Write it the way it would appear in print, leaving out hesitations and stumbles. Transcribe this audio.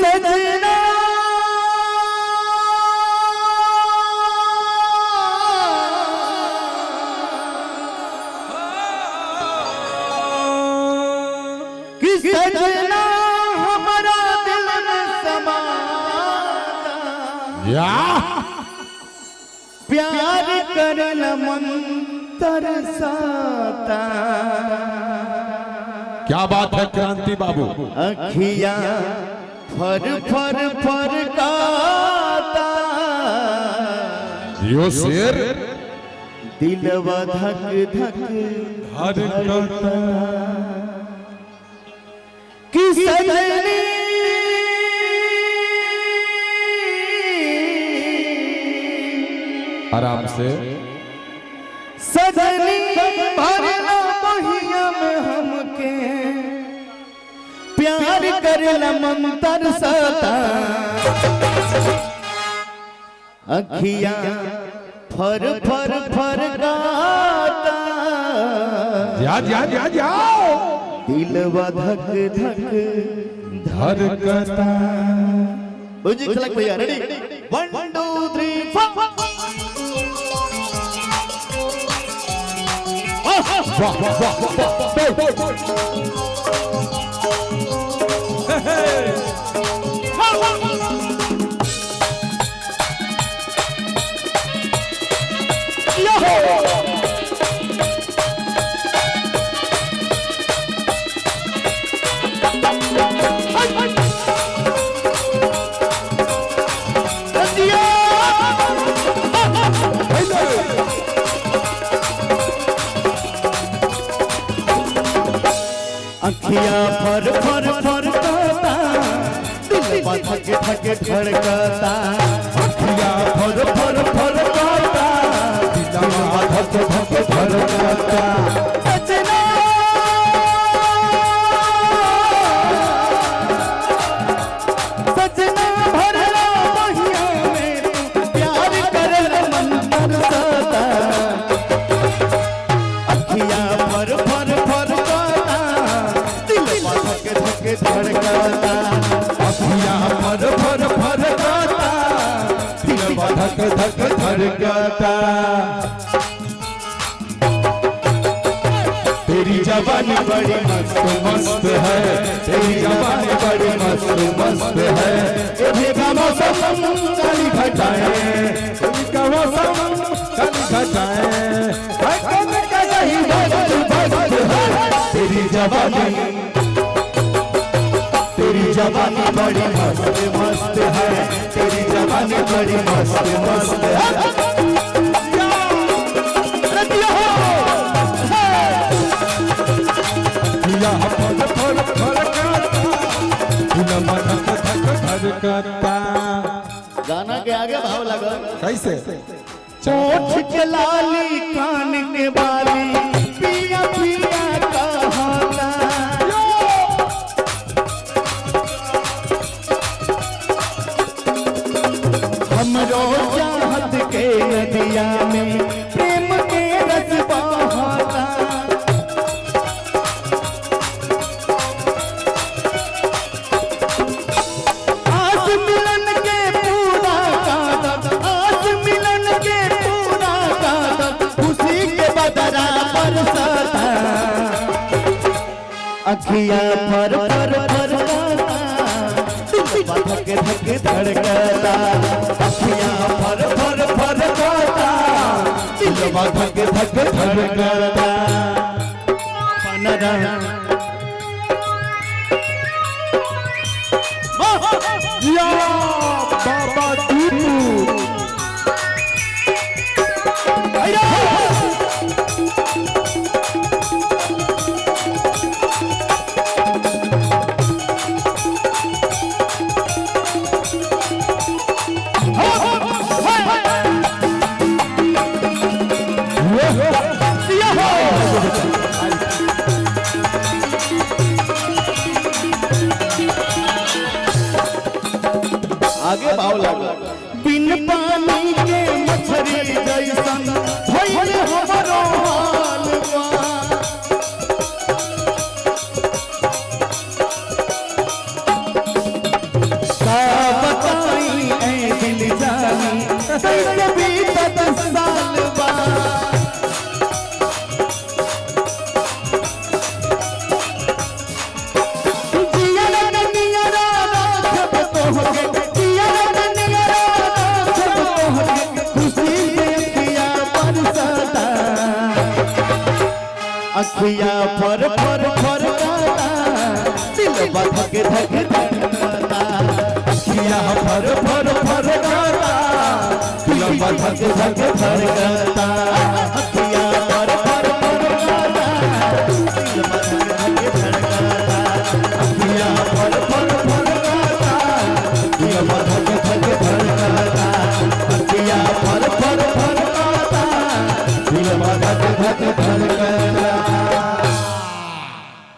सजना कि सजना हमारा दिल में समा या प्यार करना मन तरसाता। क्या बात है क्रांति बाबू। अखियां फर फर फरकाता यो शेर दिलवा धक धक धड़कता कि सजनी आराम से सजनी भरला बहिया में हमके प्यार करला मन तरसता। अखियां फर फर फरकाता जाओ दिलवा धक धक धड़कता। म्यूजिक सेलेक्ट भैया रेडी 1 2 3 4 वाह वाह वाह अखियां फर फर फरकाता दिलवा धक धक धड़कता। अखियां फर फर फरकाता दिलवा धक धक धड़कता। सजना सजना भरला बहिया में प्यार करला मन तरसता। अखियां फर फर फरकाता दिलवा धक धक धड़कता। अखियां फर फर फरकाता दिलवा धक धक धड़कता। तेरी जवानी बड़ी मस्त मस्त है, तेरी जवानी बड़ी मस्त मस्त है। कभी का मौसम काली घटाए, कभी का मौसम काली घटाए, कभी का नहीं बदल बदल है। तेरी जवानी बड़ी मस्त मस्त है, तेरी जवानी बड़ी मस्त मस्त है। गाना के आगे भाव लगा कैसे? ओठ के लाली कान के बाली पिया पिया कहाता। हमरो चाहत के नदिया में प्रेम के रस बहाता। आस मिलन के पूरा कादत, आस मिलन के पूरा कादत, खुशी के बदरा बरसाता। अखियां फर फर फरकाता दिलवा धक धक धड़कता। अखियां फर फर फरकाता दिलवा धक धक धड़कता। पनरा या बाबा टीपू आगे भाव लगा बिन पानी के मछली जैसन भइल हमरो हाल बा। अखिया फर फर फर गाता दिल धक धक धड़कता अखिया फर फर फर गाता दिल धक धक धड़कता।